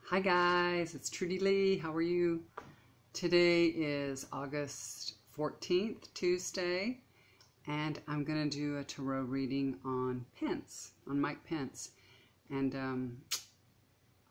Hi guys, it's Trudy Lee. How are you? Today is August 14th, Tuesday, and I'm going to do a tarot reading on Pence, on Mike Pence. And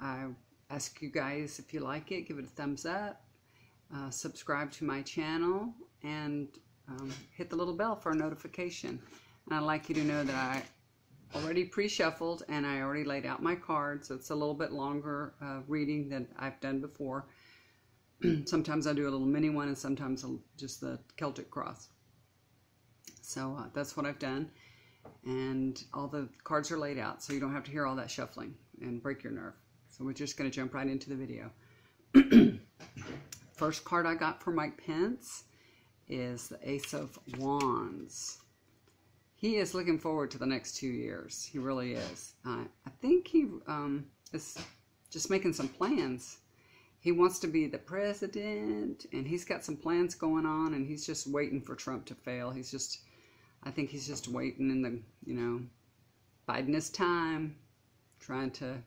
I ask you guys if you like it, give it a thumbs up, subscribe to my channel, and hit the little bell for a notification. And I'd like you to know that I already pre-shuffled and I already laid out my cards, so it's a little bit longer reading than I've done before. Sometimes I do a little mini one and sometimes just the Celtic cross. So that's what I've done, and all the cards are laid out so you don't have to hear all that shuffling and break your nerve. So we're just going to jump right into the video. First card I got for Mike Pence is the Ace of Wands. He is looking forward to the next 2 years. He really is. I think he is just making some plans. He wants to be the president, and he's got some plans going on, and he's just waiting for Trump to fail. I think he's just waiting in the, biding his time, trying to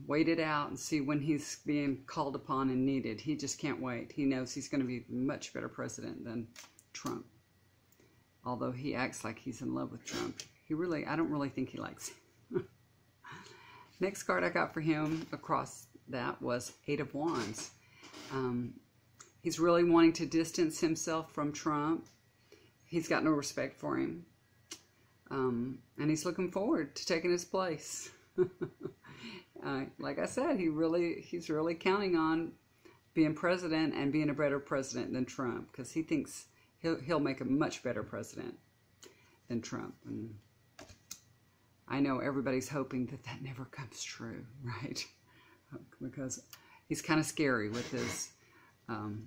wait it out and see when he's being called upon and needed. He just can't wait. He knows he's going to be a much better president than Trump. Although he acts like he's in love with Trump. I don't really think he likes him. Next card I got for him across that was Eight of Wands. He's really wanting to distance himself from Trump. He's got no respect for him. And he's looking forward to taking his place. Like I said, he's really counting on being president and being a better president than Trump, because he thinks he'll make a much better president than Trump. And I know everybody's hoping that that never comes true, right? Because he's kind of scary with his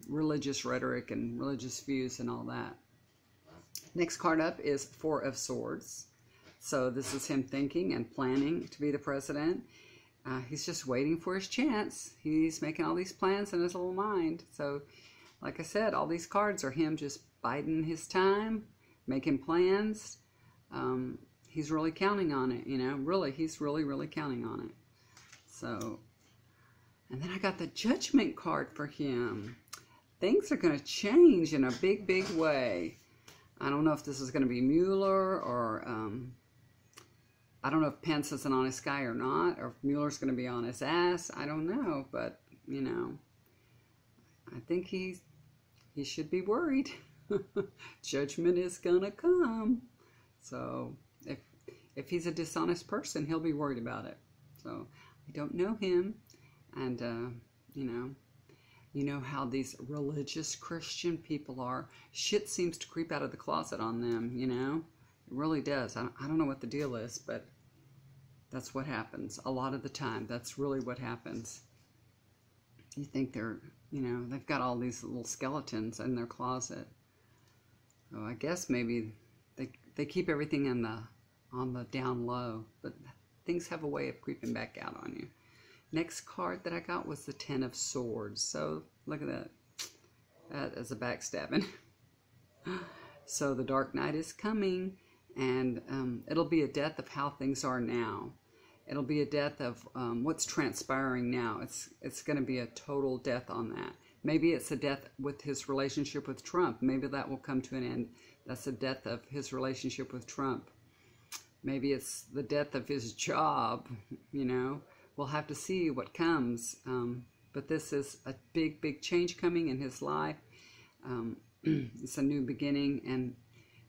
religious rhetoric and religious views and all that. Next card up is Four of Swords. So this is him thinking and planning to be the president. He's just waiting for his chance. He's making all these plans in his little mind. So like I said, all these cards are him just biding his time, making plans. He's really counting on it, really, he's really counting on it. So, and then I got the Judgment card for him. Things are going to change in a big way. I don't know if this is going to be Mueller, or I don't know if Pence is an honest guy or not, or if Mueller's going to be on his ass. I don't know, but, I think he should be worried. Judgment is gonna come. So if he's a dishonest person, he'll be worried about it. So I don't know him, and you know how these religious Christian people are. Shit seems to creep out of the closet on them. It really does. I don't know what the deal is, but that's what happens a lot of the time. That's really what happens. You think they're, they've got all these little skeletons in their closet. So I guess maybe they keep everything on the down low, but things have a way of creeping back out on you. Next card that I got was the Ten of Swords. So look at that. That is a backstabbing. So the dark night is coming, and it'll be a death of how things are now. It'll be a death of what's transpiring now. It's going to be a total death on that. Maybe it's a death with his relationship with Trump. Maybe that will come to an end. That's the death of his relationship with Trump. Maybe it's the death of his job, We'll have to see what comes. But this is a big change coming in his life. It's a new beginning, and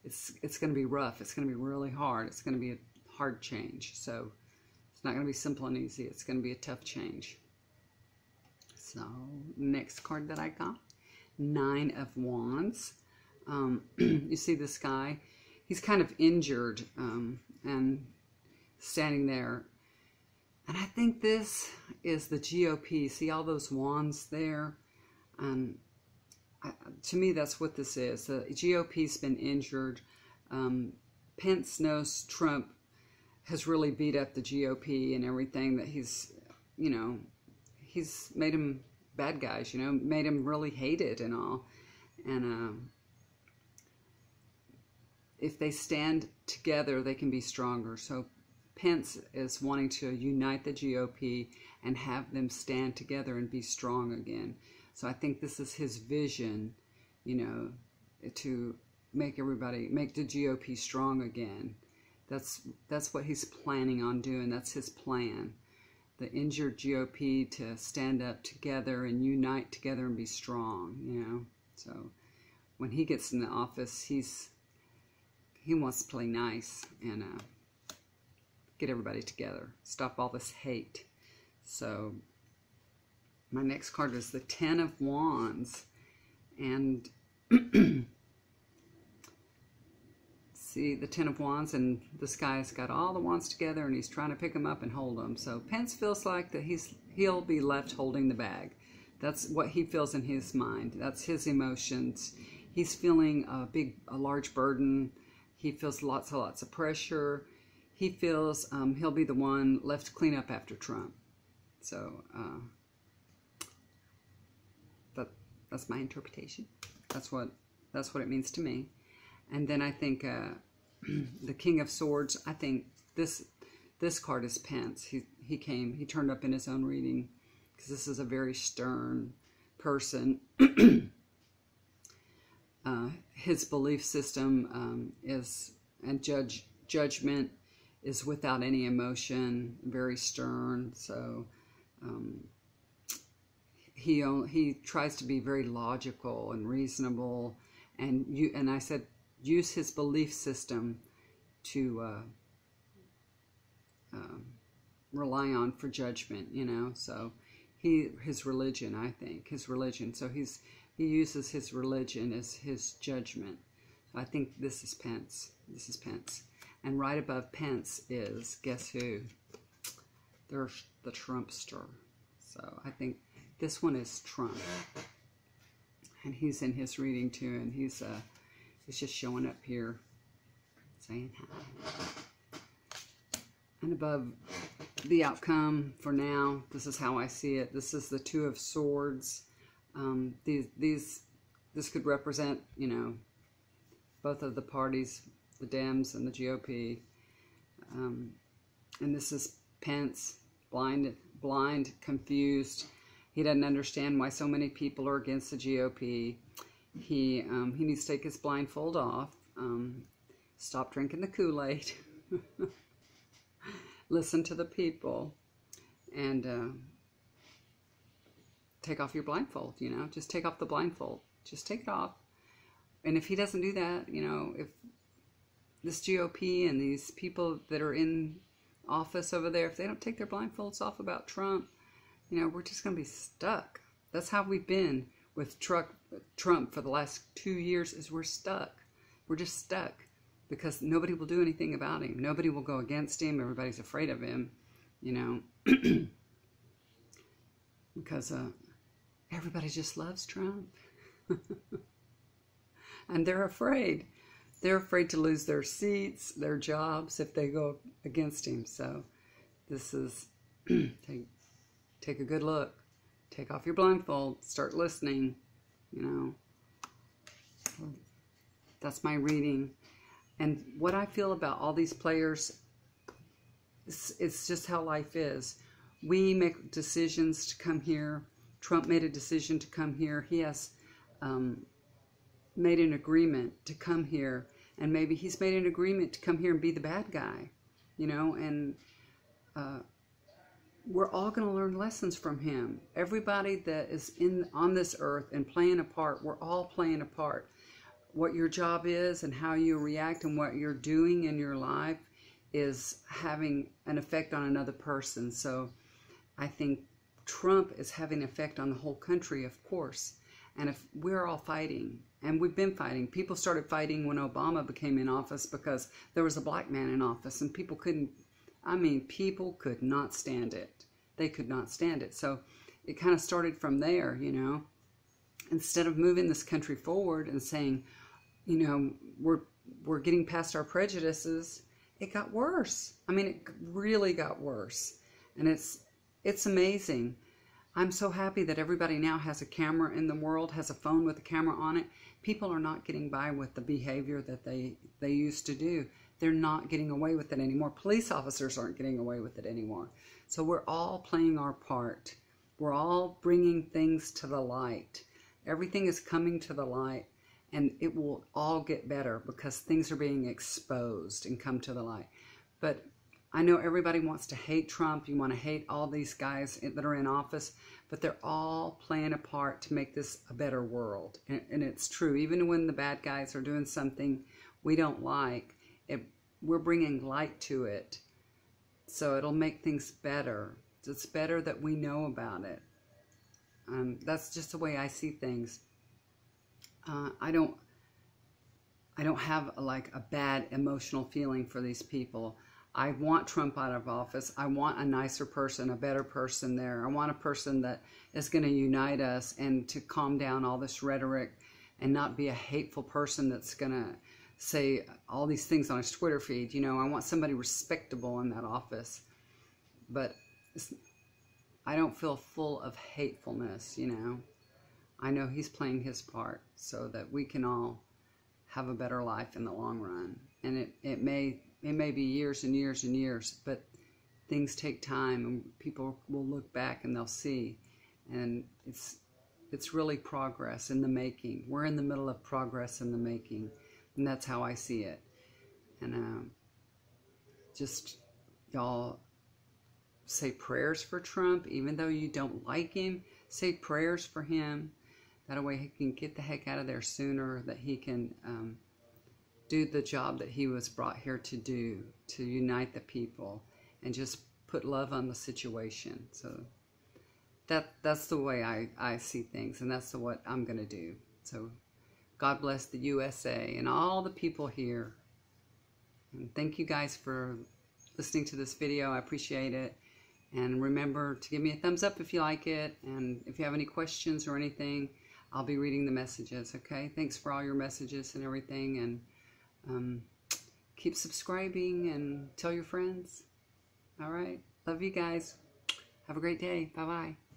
it's going to be rough. It's going to be really hard. It's going to be a hard change. So it's not going to be simple and easy. It's going to be a tough change. So next card that I got, Nine of Wands. You see this guy, he's kind of injured and standing there. And I think this is the GOP. See all those wands there? To me, that's what this is. The GOP's been injured. Pence knows Trump has really beat up the GOP and everything, that he's made them bad guys, made them really hated and all. And if they stand together, they can be stronger. So Pence is wanting to unite the GOP and have them stand together and be strong again. So I think this is his vision, you know, to make the GOP strong again. That's what he's planning on doing. That's his plan. The injured GOP to stand up together and unite together and be strong, you know. So when he gets in the office, he wants to play nice and get everybody together, stop all this hate. So my next card is the Ten of Wands, and see the Ten of Wands, and this guy's got all the wands together and he's trying to pick them up and hold them. So Pence feels like that he'll be left holding the bag. That's what he feels in his mind. That's his emotions. He's feeling a large burden. He feels lots of pressure. He feels he'll be the one left to clean up after Trump. So that's my interpretation. That's what it means to me. And then I think the King of Swords, I think this card is Pence. He turned up in his own reading because this is a very stern person. His belief system judgment is without any emotion, very stern. So he tries to be very logical and reasonable, and I said use his belief system to rely on for judgment, you know. So his religion, I think his religion. So he uses his religion as his judgment. I think this is Pence. This is Pence. And right above Pence is, guess who? There's the Trumpster. So I think this one is Trump. And he's in his reading too, and he's just showing up here saying hi. And above the outcome for now, this is how I see it. This is the Two of Swords. This could represent, you know, both of the parties, the Dems and the GOP. And this is Pence, blind, confused. He doesn't understand why so many people are against the GOP. He needs to take his blindfold off, stop drinking the Kool-Aid, listen to the people, and take off your blindfold, you know. Just take off the blindfold. Just take it off. And if he doesn't do that, you know, if this GOP and these people that are in office over there, if they don't take their blindfolds off about Trump, you know, we're just going to be stuck. That's how we've been with Trump for the last 2 years, is we're stuck. We're just stuck because nobody will do anything about him. Nobody will go against him. Everybody's afraid of him, you know, because everybody just loves Trump. And they're afraid. They're afraid to lose their seats, their jobs, if they go against him. So this is, take a good look. Take off your blindfold. Start listening, you know. That's my reading. And what I feel about all these players, it's just how life is. We make decisions to come here. Trump made a decision to come here. He has made an agreement to come here, and maybe he's made an agreement to come here and be the bad guy, you know, and we're all going to learn lessons from him. Everybody that is on this earth and playing a part, we're all playing a part. What your job is and how you react and what you're doing in your life is having an effect on another person. So I think Trump is having an effect on the whole country, of course. And if we're all fighting, and we've been fighting. People started fighting when Obama became in office because there was a black man in office, and people people could not stand it. They could not stand it. So it kind of started from there, you know. Instead of moving this country forward and saying, you know, we're getting past our prejudices, it got worse. I mean, it really got worse. And it's amazing. I'm so happy that everybody now has a camera in the world, has a phone with a camera on it. People are not getting by with the behavior that they used to do. they're not getting away with it anymore. Police officers aren't getting away with it anymore. So we're all playing our part. We're all bringing things to the light. Everything is coming to the light, and it will all get better because things are being exposed and come to the light. But I know everybody wants to hate Trump. You want to hate all these guys that are in office, but they're all playing a part to make this a better world. And it's true. Even when the bad guys are doing something we don't like, we're bringing light to it. So it'll make things better. It's better that we know about it. That's just the way I see things. I don't have like a bad emotional feeling for these people. I want Trump out of office. I want a nicer person, a better person there. I want a person that is going to unite us and to calm down all this rhetoric and not be a hateful person that's going to say all these things on his Twitter feed. You know, I want somebody respectable in that office. But I don't feel full of hatefulness, you know. I know he's playing his part so that we can all have a better life in the long run. And it may be years and years and years, but things take time, and people will look back and they'll see. And it's really progress in the making. We're in the middle of progress in the making, and that's how I see it. And just y'all say prayers for Trump, even though you don't like him. Say prayers for him. That way he can get the heck out of there sooner, that he can do the job that he was brought here to do, to unite the people and just put love on the situation. So that's the way I see things, and that's what I'm going to do. So God bless the USA and all the people here. And thank you guys for listening to this video. I appreciate it. And remember to give me a thumbs up if you like it. And if you have any questions or anything, I'll be reading the messages, okay? Thanks for all your messages and everything. And keep subscribing and tell your friends. All right? Love you guys. Have a great day. Bye-bye.